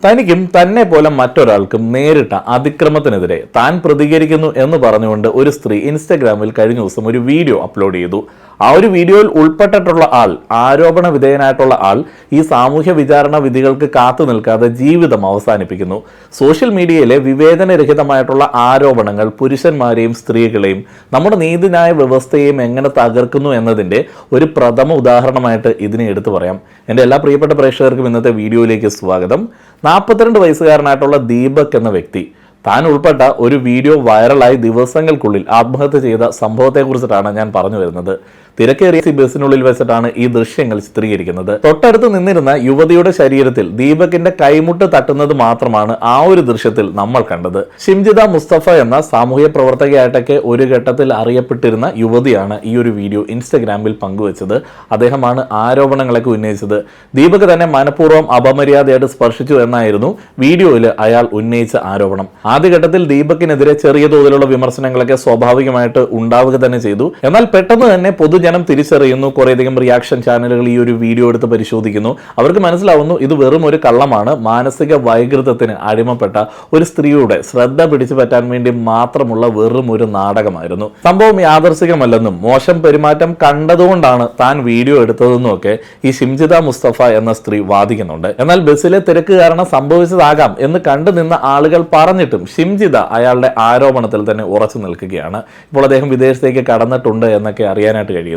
തനിക്കും തന്നെ പോലെ മറ്റൊരാൾക്കും നേരിട്ട അതിക്രമത്തിനെതിരെ താൻ പ്രതികരിക്കുന്നു എന്ന് പറഞ്ഞുകൊണ്ട് ഒരു സ്ത്രീ ഇൻസ്റ്റഗ്രാമിൽ കഴിഞ്ഞ ദിവസം ഒരു വീഡിയോ അപ്ലോഡ് ചെയ്തു. ആ ഒരു വീഡിയോയിൽ ഉൾപ്പെട്ടിട്ടുള്ള ആൾ, ആരോപണ വിധേയനായിട്ടുള്ള ആൾ, ഈ സാമൂഹ്യ വിചാരണ വിധികൾക്ക് കാത്തു നിൽക്കാതെ ജീവിതം അവസാനിപ്പിക്കുന്നു. സോഷ്യൽ മീഡിയയിലെ വിവേചനരഹിതമായിട്ടുള്ള ആരോപണങ്ങൾ പുരുഷന്മാരെയും സ്ത്രീകളെയും നമ്മുടെ നീതിന്യായ വ്യവസ്ഥയെയും എങ്ങനെ തകർക്കുന്നു എന്നതിൻ്റെ ഒരു പ്രഥമ ഉദാഹരണമായിട്ട് ഇതിനെ എടുത്തു പറയാം. എൻ്റെ എല്ലാ പ്രിയപ്പെട്ട പ്രേക്ഷകർക്കും ഇന്നത്തെ വീഡിയോയിലേക്ക് സ്വാഗതം. 42 വയസ്സുകാരനായിട്ടുള്ള ദീപക് എന്ന വ്യക്തി താൻ ഉൾപ്പെട്ട ഒരു വീഡിയോ വൈറലായി ദിവസങ്ങൾക്കുള്ളിൽ ആത്മഹത്യ ചെയ്ത സംഭവത്തെക്കുറിച്ചിട്ടാണ് ഞാൻ പറഞ്ഞു വരുന്നത്. തിരക്കേറിയ ബസ്സിനുള്ളിൽ വെച്ചിട്ടാണ് ഈ ദൃശ്യങ്ങൾ ചിത്രീകരിക്കുന്നത്. തൊട്ടടുത്ത് നിന്നിരുന്ന യുവതിയുടെ ശരീരത്തിൽ ദീപകിന്റെ കൈമുട്ട് തട്ടുന്നത് മാത്രമാണ് ആ ഒരു ദൃശ്യത്തിൽ നമ്മൾ കണ്ടത്. ഷിംജിത മുസ്തഫ എന്ന സാമൂഹ്യ പ്രവർത്തകയായിട്ടൊക്കെ ഒരു ഘട്ടത്തിൽ അറിയപ്പെട്ടിരുന്ന യുവതിയാണ് ഈ ഒരു വീഡിയോ ഇൻസ്റ്റഗ്രാമിൽ പങ്കുവച്ചത്. അദ്ദേഹമാണ് ആരോപണങ്ങളൊക്കെ ഉന്നയിച്ചത്. ദീപക് തന്നെ മനഃപൂർവ്വം അപമര്യാദയായിട്ട് സ്പർശിച്ചു എന്നായിരുന്നു വീഡിയോയിൽ അയാൾ ഉന്നയിച്ച ആരോപണം. ആദ്യഘട്ടത്തിൽ ദീപകിനെതിരെ ചെറിയ തോതിലുള്ള വിമർശനങ്ങളൊക്കെ സ്വാഭാവികമായിട്ട് ഉണ്ടാവുക തന്നെ ചെയ്തു. എന്നാൽ പെട്ടെന്ന് തന്നെ ജനം തിരിച്ചറിയുന്നു. കുറേയധികം റിയാക്ഷൻ ചാനലുകൾ ഈ ഒരു വീഡിയോ എടുത്ത് പരിശോധിക്കുന്നു. അവർക്ക് മനസ്സിലാവുന്നു ഇത് വെറും ഒരു കള്ളമാണ്, മാനസിക വൈകൃതത്തിന് അടിമപ്പെട്ട ഒരു സ്ത്രീയുടെ ശ്രദ്ധ പിടിച്ചു പറ്റാൻ വേണ്ടി മാത്രമുള്ള വെറും ഒരു നാടകമായിരുന്നു. സംഭവം യാദർശികമല്ലെന്നും മോശം പെരുമാറ്റം കണ്ടതുകൊണ്ടാണ് താൻ വീഡിയോ എടുത്തതെന്നും ഒക്കെ ഈ ഷിംജിത മുസ്തഫ എന്ന സ്ത്രീ വാദിക്കുന്നുണ്ട്. എന്നാൽ ബസ്സിലെ തിരക്ക് കാരണം സംഭവിച്ചതാകാം എന്ന് കണ്ടു നിന്ന ആളുകൾ പറഞ്ഞിട്ടും ഷിംജിത അയാളുടെ ആരോപണത്തിൽ തന്നെ ഉറച്ചു നിൽക്കുകയാണ്. ഇപ്പോൾ അദ്ദേഹം വിദേശത്തേക്ക് കടന്നിട്ടുണ്ട് എന്നൊക്കെ അറിയാനായിട്ട് കഴിയും.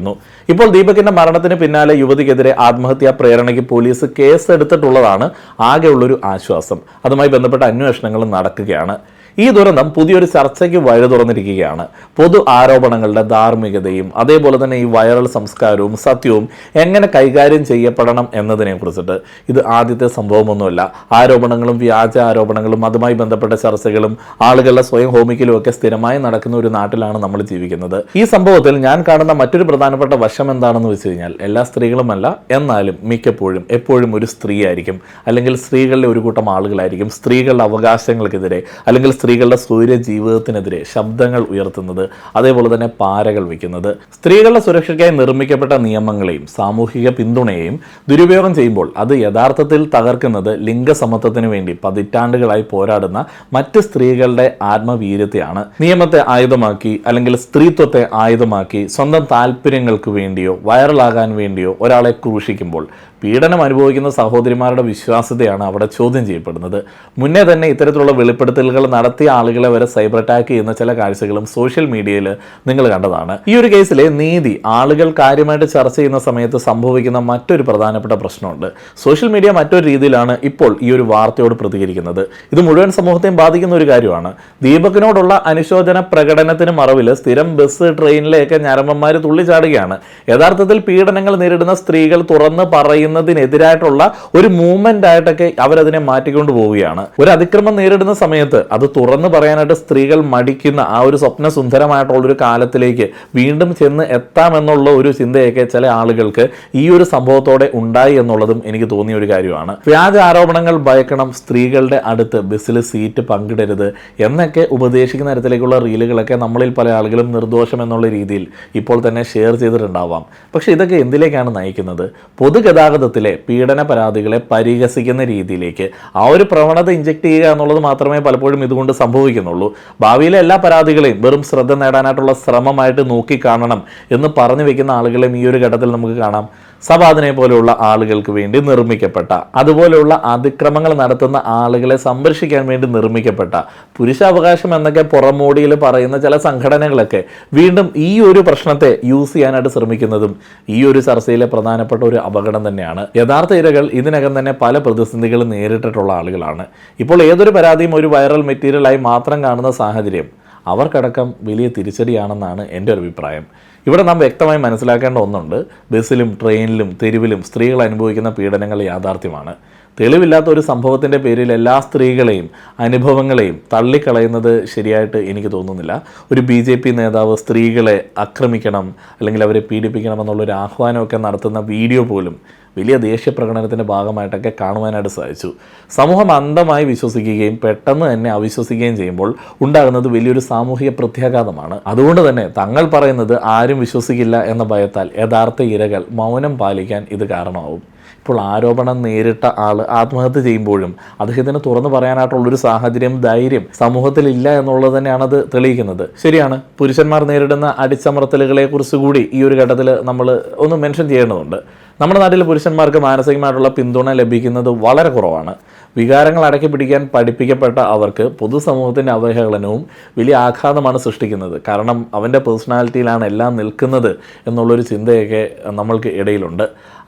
ഇപ്പോൾ ദീപകിന്റെ മരണത്തിന് പിന്നാലെ യുവതിക്കെതിരെ ആത്മഹത്യാ പ്രേരണയ്ക്ക് പോലീസ് കേസ് എടുത്തിട്ടുള്ളതാണ് ആകെയുള്ളൊരു ആശ്വാസം. അതുമായി ബന്ധപ്പെട്ട അന്വേഷണങ്ങളും നടക്കുകയാണ്. ഈ ദുരന്തം പുതിയൊരു ചർച്ചയ്ക്ക് വഴി തുറന്നിരിക്കുകയാണ്. പൊതു ആരോപണങ്ങളുടെ ധാർമ്മികതയും അതേപോലെ തന്നെ ഈ വൈറൽ സംസ്കാരവും സത്യവും എങ്ങനെ കൈകാര്യം ചെയ്യപ്പെടണം എന്നതിനെ കുറിച്ചിട്ട്. ഇത് ആദ്യത്തെ സംഭവമൊന്നുമല്ല. ആരോപണങ്ങളും വ്യാജ ആരോപണങ്ങളും അതുമായി ബന്ധപ്പെട്ട ചർച്ചകളും ആളുകളുടെ സ്വയം ഹോമിക്കലും ഒക്കെ സ്ഥിരമായി നടക്കുന്ന ഒരു നാട്ടിലാണ് നമ്മൾ ജീവിക്കുന്നത്. ഈ സംഭവത്തിൽ ഞാൻ കാണുന്ന മറ്റൊരു പ്രധാനപ്പെട്ട വശം എന്താണെന്ന് വെച്ച് കഴിഞ്ഞാൽ, എല്ലാ സ്ത്രീകളുമല്ല, എന്നാലും മിക്കപ്പോഴും എപ്പോഴും ഒരു സ്ത്രീ ആയിരിക്കും, അല്ലെങ്കിൽ സ്ത്രീകളുടെ ഒരു കൂട്ടം ആളുകളായിരിക്കും സ്ത്രീകളുടെ അവകാശങ്ങൾക്കെതിരെ അല്ലെങ്കിൽ സ്ത്രീകളുടെ സ്വൈര ജീവിതത്തിനെതിരെ ശബ്ദങ്ങൾ ഉയർത്തുന്നത്, അതേപോലെ തന്നെ പാരകൾ വയ്ക്കുന്നത്. സ്ത്രീകളുടെ സുരക്ഷയ്ക്കായി നിർമ്മിക്കപ്പെട്ട നിയമങ്ങളെയും സാമൂഹിക പിന്തുണയെയും ദുരുപയോഗം ചെയ്യുമ്പോൾ അത് യഥാർത്ഥത്തിൽ തകർക്കുന്നത് ലിംഗസമത്വത്തിന് വേണ്ടി പതിറ്റാണ്ടുകളായി പോരാടുന്ന മറ്റ് സ്ത്രീകളുടെ ആത്മവീര്യത്തെയാണ്. നിയമത്തെ ആയുധമാക്കി അല്ലെങ്കിൽ സ്ത്രീത്വത്തെ ആയുധമാക്കി സ്വന്തം താല്പര്യങ്ങൾക്ക് വേണ്ടിയോ വൈറലാകാൻ വേണ്ടിയോ ഒരാളെ ക്രൂശിക്കുമ്പോൾ പീഡനം അനുഭവിക്കുന്ന സഹോദരിമാരുടെ വിശ്വാസ്യതയാണ് അവിടെ ചോദ്യം ചെയ്യപ്പെടുന്നത്. മുന്നേ തന്നെ ഇത്തരത്തിലുള്ള വെളിപ്പെടുത്തലുകൾ നടത്തിയ ആളുകളെ വരെ സൈബർ അറ്റാക്ക് ചെയ്യുന്ന ചില കാഴ്ചകളും സോഷ്യൽ മീഡിയയിൽ നിങ്ങൾ കണ്ടതാണ്. ഈ ഒരു കേസിലെ നീതി ആളുകൾ കാര്യമായിട്ട് ചർച്ച ചെയ്യുന്ന സമയത്ത് സംഭവിക്കുന്ന മറ്റൊരു പ്രധാനപ്പെട്ട പ്രശ്നമുണ്ട്. സോഷ്യൽ മീഡിയ മറ്റൊരു രീതിയിലാണ് ഇപ്പോൾ ഈ ഒരു വാർത്തയോട് പ്രതികരിക്കുന്നത്. ഇത് മുഴുവൻ സമൂഹത്തെയും ബാധിക്കുന്ന ഒരു കാര്യമാണ്. ദീപകിനോടുള്ള അനുശോചന പ്രകടനത്തിന് മറവിൽ സ്ഥിരം ബസ് ട്രെയിനിലെയൊക്കെ ഞരമ്പന്മാർ തുള്ളിച്ചാടുകയാണ്. യഥാർത്ഥത്തിൽ പീഡനങ്ങൾ നേരിടുന്ന സ്ത്രീകൾ തുറന്ന് പറയുന്നതിനെതിരായിട്ടുള്ള ഒരു മൂവ്മെന്റ് ആയിട്ടൊക്കെ അവരതിനെ മാറ്റിക്കൊണ്ട് പോവുകയാണ്. ഒരു അതിക്രമം നേരിടുന്ന സമയത്ത് അത് തുറന്നു പറയാനായിട്ട് സ്ത്രീകൾ മടിക്കുന്ന ആ ഒരു സ്വപ്ന സുന്ദരമായിട്ടുള്ള ഒരു കാലത്തിലേക്ക് വീണ്ടും ചെന്ന് എത്താമെന്നുള്ള ഒരു ചിന്തയൊക്കെ ചില ആളുകൾക്ക് ഈ ഒരു സംഭവത്തോടെ ഉണ്ടായി എന്നുള്ളതും എനിക്ക് തോന്നിയ ഒരു കാര്യമാണ്. വ്യാജ ആരോപണങ്ങൾ ഭയക്കണം, സ്ത്രീകളുടെ അടുത്ത് ബസ്സിൽ സീറ്റ് പങ്കിടരുത് എന്നൊക്കെ ഉപദേശിക്കുന്ന തരത്തിലേക്കുള്ള റീലുകളൊക്കെ നമ്മളിൽ പല ആളുകളും നിർദോഷം എന്നുള്ള രീതിയിൽ ഇപ്പോൾ തന്നെ ഷെയർ ചെയ്തിട്ടുണ്ടാവാം. പക്ഷെ ഇതൊക്കെ എന്തിലേക്കാണ് നയിക്കുന്നത്? പൊതുഗതാഗതത്തിലെ പീഡന പരാതികളെ പരിഹസിക്കുന്ന രീതിയിലേക്ക് ആ ഒരു പ്രവണത ഇഞ്ചക്ട് ചെയ്യുക എന്നുള്ളത് മാത്രമേ പലപ്പോഴും ഇതുകൊണ്ട് സംഭവിക്കുന്നുള്ളൂ. ഭാവിയിലെ എല്ലാ പരാതികളെയും വെറും ശ്രദ്ധ നേടാനായിട്ടുള്ള ശ്രമമായിട്ട് നോക്കിക്കാണണം എന്ന് പറഞ്ഞു വെക്കുന്ന ആളുകളെയും ഈ ഒരു ഘട്ടത്തിൽ നമുക്ക് കാണാം. സബാദിനെ പോലെയുള്ള ആളുകൾക്ക് വേണ്ടി നിർമ്മിക്കപ്പെട്ട, അതുപോലെയുള്ള അതിക്രമങ്ങൾ നടത്തുന്ന ആളുകളെ സംരക്ഷിക്കാൻ വേണ്ടി നിർമ്മിക്കപ്പെട്ട, പുരുഷാവകാശം എന്നൊക്കെ പുറമോടിയിൽ പറയുന്ന ചില സംഘടനകളൊക്കെ വീണ്ടും ഈ ഒരു പ്രശ്നത്തെ യൂസ് ചെയ്യാനായിട്ട് ശ്രമിക്കുന്നതും ഈ ഒരു ചർച്ചയിലെ പ്രധാനപ്പെട്ട ഒരു അപകടം തന്നെയാണ്. യഥാർത്ഥ ഇരകൾ ഇതിനകം തന്നെ പല പ്രതിസന്ധികളും നേരിട്ടിട്ടുള്ള ആളുകളാണ്. ഇപ്പോൾ ഏതൊരു പരാതിയും ഒരു വൈറൽ മെറ്റീരിയലായി മാത്രം കാണുന്ന സാഹചര്യം അവർക്കടക്കം വലിയ തിരിച്ചടിയാണെന്നാണ് എൻ്റെ ഒരു അഭിപ്രായം. ഇവിടെ നാം വ്യക്തമായി മനസ്സിലാക്കേണ്ട ഒന്നുണ്ട്. ബസ്സിലും ട്രെയിനിലും തെരുവിലും സ്ത്രീകൾ അനുഭവിക്കുന്ന പീഡനങ്ങൾ യാഥാർത്ഥ്യമാണ്. തെളിവില്ലാത്ത ഒരു സംഭവത്തിൻ്റെ പേരിൽ എല്ലാ സ്ത്രീകളെയും അനുഭവങ്ങളെയും തള്ളിക്കളയുന്നത് ശരിയായിട്ട് എനിക്ക് തോന്നുന്നില്ല. ഒരു BJP നേതാവ് സ്ത്രീകളെ ആക്രമിക്കണം അല്ലെങ്കിൽ അവരെ പീഡിപ്പിക്കണം എന്നുള്ളൊരു ആഹ്വാനമൊക്കെ നടത്തുന്ന വീഡിയോ പോലും വലിയ ദേശീയ പ്രകടനത്തിൻ്റെ ഭാഗമായിട്ടൊക്കെ കാണുവാനായിട്ട് സാധിച്ചു. സമൂഹം അന്ധമായി വിശ്വസിക്കുകയും പെട്ടെന്ന് തന്നെ അവിശ്വസിക്കുകയും ചെയ്യുമ്പോൾ ഉണ്ടാകുന്നത് വലിയൊരു സാമൂഹിക പ്രത്യാഘാതമാണ്. അതുകൊണ്ട് തന്നെ തങ്ങൾ പറയുന്നത് ആരും വിശ്വസിക്കില്ല എന്ന ഭയത്താൽ യഥാർത്ഥ ഇരകൾ മൗനം പാലിക്കാൻ ഇത് കാരണമാവും. ഇപ്പോൾ ആരോപണം നേരിട്ട ആൾ ആത്മഹത്യ ചെയ്യുമ്പോഴും അദ്ദേഹത്തിന് തുറന്നു പറയാനായിട്ടുള്ളൊരു സാഹചര്യം, ധൈര്യം സമൂഹത്തിൽ ഇല്ല എന്നുള്ളത് തന്നെയാണ് അത് തെളിയിക്കുന്നത്. ശരിയാണ്, പുരുഷന്മാർ നേരിടുന്ന അടിച്ചമർത്തലുകളെ കുറിച്ച് കൂടി ഈ ഒരു ഘട്ടത്തിൽ നമ്മൾ ഒന്ന് മെൻഷൻ ചെയ്യേണ്ടതുണ്ട്. നമ്മുടെ നാട്ടിൽ പുരുഷന്മാർക്ക് മാനസികമായിട്ടുള്ള പിന്തുണ ലഭിക്കുന്നത് വളരെ കുറവാണ്. വികാരങ്ങൾ അടക്കി പിടിക്കാൻ പഠിപ്പിക്കപ്പെട്ട അവർക്ക് പൊതുസമൂഹത്തിൻ്റെ അവഹേളനവും വലിയ ആഘാതമാണ് സൃഷ്ടിക്കുന്നത്. കാരണം അവൻ്റെ പേഴ്സണാലിറ്റിയിലാണ് എല്ലാം നിൽക്കുന്നത് എന്നുള്ളൊരു ചിന്തയൊക്കെ നമ്മൾക്ക് ഇടയിലുണ്ട്.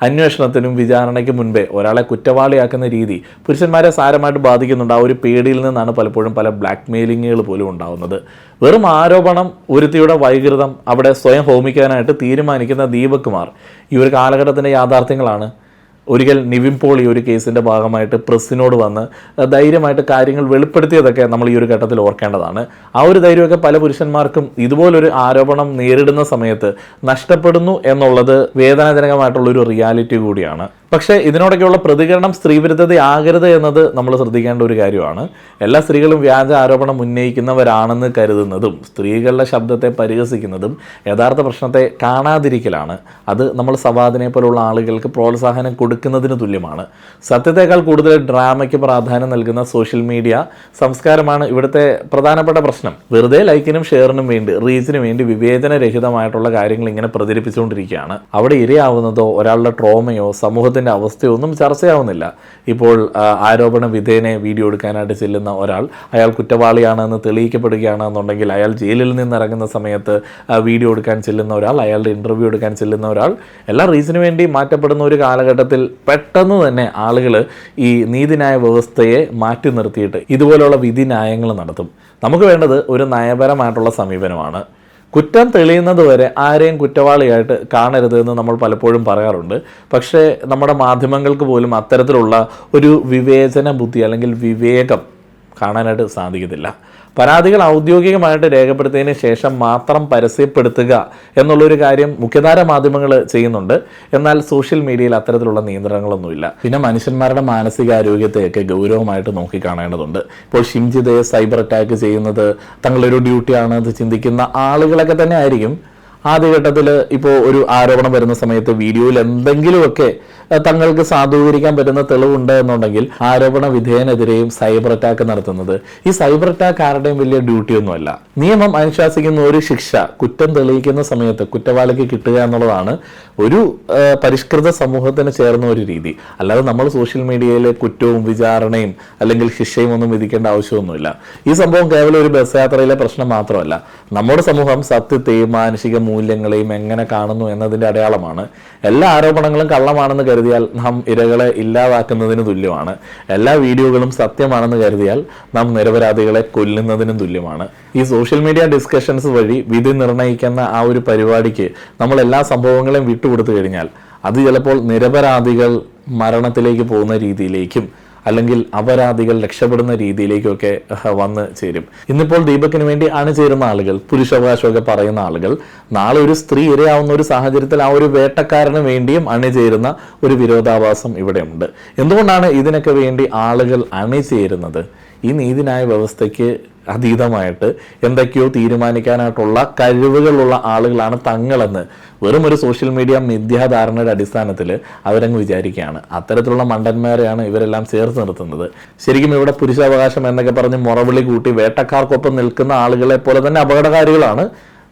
അന്വേഷണത്തിനും വിചാരണയ്ക്കും മുൻപേ ഒരാളെ കുറ്റവാളിയാക്കുന്ന രീതി പുരുഷന്മാരെ സാരമായിട്ട് ബാധിക്കുന്നുണ്ട്. ആ ഒരു പേടിയിൽ നിന്നാണ് പലപ്പോഴും പല ബ്ലാക്ക് മെയിലിങ്ങുകൾ പോലും ഉണ്ടാകുന്നത്. വെറും ആരോപണം, ഒരുത്തിയുടെ വൈകൃതം അവിടെ സ്വയം ഹോമിക്കാനായിട്ട് തീരുമാനിക്കുന്ന ദീപക് കുമാർ ഈ ഒരു കാലഘട്ടത്തിൻ്റെ യാഥാർത്ഥ്യങ്ങളാണ്. ഒരിക്കൽ നിവിൻ പോൾ ഈ ഒരു കേസിൻ്റെ ഭാഗമായിട്ട് പ്രസ്സിനോട് വന്ന് ധൈര്യമായിട്ട് കാര്യങ്ങൾ വെളിപ്പെടുത്തിയതൊക്കെ നമ്മൾ ഈ ഒരു ഘട്ടത്തിൽ ഓർക്കേണ്ടതാണ്. ആ ഒരു ധൈര്യമൊക്കെ പല പുരുഷന്മാർക്കും ഇതുപോലൊരു ആരോപണം നേരിടുന്ന സമയത്ത് നഷ്ടപ്പെടുന്നു എന്നുള്ളത് വേദനാജനകമായിട്ടുള്ളൊരു റിയാലിറ്റി കൂടിയാണ്. പക്ഷേ ഇതിനോടൊക്കെയുള്ള പ്രതികരണം സ്ത്രീവിരുദ്ധതയാകരുത് എന്നത് നമ്മൾ ശ്രദ്ധിക്കേണ്ട ഒരു കാര്യമാണ്. എല്ലാ സ്ത്രീകളും വ്യാജ ആരോപണം ഉന്നയിക്കുന്നവരാണെന്ന് കരുതുന്നതും സ്ത്രീകളുടെ ശബ്ദത്തെ പരിഹസിക്കുന്നതും യഥാർത്ഥ പ്രശ്നത്തെ കാണാതിരിക്കലാണ്. അത് നമ്മൾ സവാദിനെ പോലുള്ള ആളുകൾക്ക് പ്രോത്സാഹനം കൊടുക്കുന്നതിന് തുല്യമാണ്. സത്യത്തേക്കാൾ കൂടുതൽ ഡ്രാമയ്ക്ക് പ്രാധാന്യം നൽകുന്ന സോഷ്യൽ മീഡിയ സംസ്കാരമാണ് ഇവിടുത്തെ പ്രധാനപ്പെട്ട പ്രശ്നം. വെറുതെ ലൈക്കിനും ഷെയറിനും വേണ്ടി, റീച്ചിനും വേണ്ടി വിവേചനരഹിതമായിട്ടുള്ള കാര്യങ്ങൾ ഇങ്ങനെ പ്രചരിപ്പിച്ചുകൊണ്ടിരിക്കുകയാണ്. അവിടെ ഇരയാവുന്നതോ ഒരാളുടെ ട്രോമയോ സമൂഹത്തിൽ അവസ്ഥയൊന്നും ചർച്ചയാവുന്നില്ല. ഇപ്പോൾ ആരോപണ വിധേയനെ വീഡിയോ എടുക്കാനായിട്ട് ചെല്ലുന്ന ഒരാൾ, അയാൾ കുറ്റവാളിയാണെന്ന് തെളിയിക്കപ്പെടുകയാണെന്നുണ്ടെങ്കിൽ അയാൾ ജയിലിൽ നിന്നിറങ്ങുന്ന സമയത്ത് വീഡിയോ എടുക്കാൻ ചെല്ലുന്ന ഒരാൾ, അയാളുടെ ഇൻ്റർവ്യൂ എടുക്കാൻ ചെല്ലുന്ന ഒരാൾ, എല്ലാ റീസണിന് വേണ്ടി മാറ്റപ്പെടുന്ന ഒരു കാലഘട്ടത്തിൽ പെട്ടെന്ന് തന്നെ ആളുകൾ ഈ നീതിന്യായ വ്യവസ്ഥയെ മാറ്റി നിർത്തിയിട്ട് ഇതുപോലെയുള്ള വിധിന്യായങ്ങൾ നടത്തും. നമുക്ക് വേണ്ടത് ഒരു നയപരമായിട്ടുള്ള സമീപനമാണ്. കുറ്റം തെളിയുന്നത് വരെ ആരെയും കുറ്റവാളിയായിട്ട് കാണരുത് എന്ന് നമ്മൾ പലപ്പോഴും പറയാറുണ്ട്. പക്ഷേ നമ്മുടെ മാധ്യമങ്ങൾക്ക് പോലും അത്തരത്തിലുള്ള ഒരു വിവേചന ബുദ്ധി അല്ലെങ്കിൽ വിവേകം കാണാനായിട്ട് സാധിക്കത്തില്ല. പരാതികൾ ഔദ്യോഗികമായിട്ട് രേഖപ്പെടുത്തിയതിന് ശേഷം മാത്രം പരസ്യപ്പെടുത്തുക എന്നുള്ളൊരു കാര്യം മുഖ്യധാര മാധ്യമങ്ങൾ ചെയ്യുന്നുണ്ട്. എന്നാൽ സോഷ്യൽ മീഡിയയിൽ അത്തരത്തിലുള്ള നിയന്ത്രണങ്ങളൊന്നുമില്ല. പിന്നെ മനുഷ്യന്മാരുടെ മാനസികാരോഗ്യത്തെയൊക്കെ ഗൗരവമായിട്ട് നോക്കിക്കാണേണ്ടതുണ്ട്. ഇപ്പോൾ ഷിംജിതയെ സൈബർ അറ്റാക്ക് ചെയ്യുന്നത് തങ്ങളുടെ ഒരു ഡ്യൂട്ടിയാണ് എന്ന് ചിന്തിക്കുന്ന ആളുകളൊക്കെ തന്നെ ആയിരിക്കും ആദ്യഘട്ടത്തിൽ ഇപ്പോൾ ഒരു ആരോപണം വരുന്ന സമയത്ത് വീഡിയോയിൽ എന്തെങ്കിലുമൊക്കെ തങ്ങൾക്ക് സാധൂകരിക്കാൻ പറ്റുന്ന തെളിവുണ്ട് എന്നുണ്ടെങ്കിൽ ആരോപണ വിധേയനെതിരെയും സൈബർ അറ്റാക്ക് നടത്തുന്നത്. ഈ സൈബർ അറ്റാക്ക് ആരുടെയും വലിയ ഡ്യൂട്ടിയൊന്നുമല്ല. നിയമം അനുശാസിക്കുന്ന ഒരു ശിക്ഷ കുറ്റം തെളിയിക്കുന്ന സമയത്ത് കുറ്റവാളിക്ക് കിട്ടുക എന്നുള്ളതാണ് ഒരു പരിഷ്കൃത സമൂഹത്തിന് ചേർന്ന ഒരു രീതി. അല്ലാതെ നമ്മൾ സോഷ്യൽ മീഡിയയിലെ കുറ്റവും വിചാരണയും അല്ലെങ്കിൽ ശിക്ഷയും ഒന്നും വിധിക്കേണ്ട ആവശ്യമൊന്നുമില്ല. ഈ സംഭവം കേവലം ഒരു ബസ് യാത്രയിലെ പ്രശ്നം മാത്രമല്ല. നമ്മുടെ സമൂഹം സത്യത്തെയും മാനുഷിക മൂല്യങ്ങളെയും എങ്ങനെ കാണുന്നു എന്നതിൻ്റെ അടയാളമാണ്. എല്ലാ ആരോപണങ്ങളും കള്ളമാണെന്ന് കരുതിയാൽ നാം ഇരകളെ ഇല്ലാതാക്കുന്നതിന് തുല്യമാണ്. എല്ലാ വീഡിയോകളും സത്യമാണെന്ന് കരുതിയാൽ നാം നിരപരാധികളെ കൊല്ലുന്നതിനും തുല്യമാണ്. ഈ സോഷ്യൽ മീഡിയ ഡിസ്കഷൻസ് വഴി വിധി നിർണ്ണയിക്കുന്ന ആ ഒരു പരിപാടിക്ക് നമ്മൾ എല്ലാ സംഭവങ്ങളെയും വിട്ടുകൊടുത്തു കഴിഞ്ഞാൽ അത് ചിലപ്പോൾ നിരപരാധികൾ മരണത്തിലേക്ക് പോകുന്ന രീതിയിലേക്കും അല്ലെങ്കിൽ അപരാധികൾ രക്ഷപ്പെടുന്ന രീതിയിലേക്കൊക്കെ വന്ന് ചേരും. ഇന്നിപ്പോൾ ദീപകിന് വേണ്ടി അണിചേരുന്ന ആളുകൾ, പുരുഷാവകാശമൊക്കെ പറയുന്ന ആളുകൾ, നാളെ ഒരു സ്ത്രീ ഇരയാവുന്ന ഒരു സാഹചര്യത്തിൽ ആ ഒരു വേട്ടക്കാരന് വേണ്ടിയും അണിചേരുന്ന ഒരു വിരോധാഭാസം ഇവിടെയുണ്ട്. എന്തുകൊണ്ടാണ് ഇതിനൊക്കെ വേണ്ടി ആളുകൾ അണിചേരുന്നത്? ഈ നീതിന്യായ വ്യവസ്ഥയ്ക്ക് അതീതമായിട്ട് എന്തൊക്കെയോ തീരുമാനിക്കാനായിട്ടുള്ള കഴിവുകളുള്ള ആളുകളാണ് തങ്ങളെന്ന് വെറും ഒരു സോഷ്യൽ മീഡിയ മിഥ്യാധാരണയുടെ അടിസ്ഥാനത്തിൽ അവരങ്ങ് വിചാരിക്കുകയാണ്. അത്തരത്തിലുള്ള മണ്ടന്മാരെയാണ് ഇവരെല്ലാം ചേർത്ത് നിർത്തുന്നത്. ശരിക്കും ഇവിടെ പുരുഷാവകാശം എന്നൊക്കെ പറഞ്ഞ് മുറവിളി കൂട്ടി വേട്ടക്കാർക്കൊപ്പം നിൽക്കുന്ന ആളുകളെ പോലെ തന്നെ അപകടകാരികളാണ്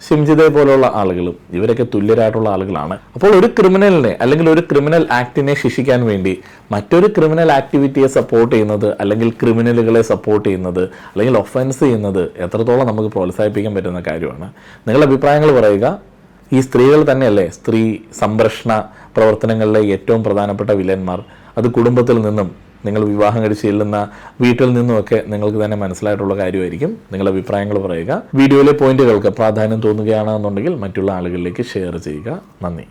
ഷിംജിതയെ പോലുള്ള ആളുകളും. ഇവരൊക്കെ തുല്യരായിട്ടുള്ള ആളുകളാണ്. അപ്പോൾ ഒരു ക്രിമിനലിനെ അല്ലെങ്കിൽ ഒരു ക്രിമിനൽ ആക്ടിനെ ശിക്ഷിക്കാൻ വേണ്ടി മറ്റൊരു ക്രിമിനൽ ആക്ടിവിറ്റിയെ സപ്പോർട്ട് ചെയ്യുന്നത് അല്ലെങ്കിൽ ക്രിമിനലുകളെ സപ്പോർട്ട് ചെയ്യുന്നത് അല്ലെങ്കിൽ ഒഫൻസ് ചെയ്യുന്നത് എത്രത്തോളം നമുക്ക് പ്രോത്സാഹിപ്പിക്കാൻ പറ്റുന്ന കാര്യമാണ്. നിങ്ങളുടെ അഭിപ്രായങ്ങൾ പറയുക. ഈ സ്ത്രീകൾ തന്നെയല്ലേ സ്ത്രീ സംരക്ഷണ പ്രവർത്തനങ്ങളിലെ ഏറ്റവും പ്രധാനപ്പെട്ട വില്ലന്മാർ? അത് കുടുംബത്തിൽ നിന്നും നിങ്ങൾ വിവാഹം കഴിച്ച് ചെല്ലുന്ന വീട്ടിൽ നിന്നുമൊക്കെ നിങ്ങൾക്ക് തന്നെ മനസ്സിലായിട്ടുള്ള കാര്യമായിരിക്കും. നിങ്ങളുടെ അഭിപ്രായങ്ങൾ പറയുക. വീഡിയോയിലെ പോയിന്റുകൾക്ക് പ്രാധാന്യം തോന്നുകയാണെന്നുണ്ടെങ്കിൽ മറ്റുള്ള ആളുകളിലേക്ക് ഷെയർ ചെയ്യുക. നന്ദി.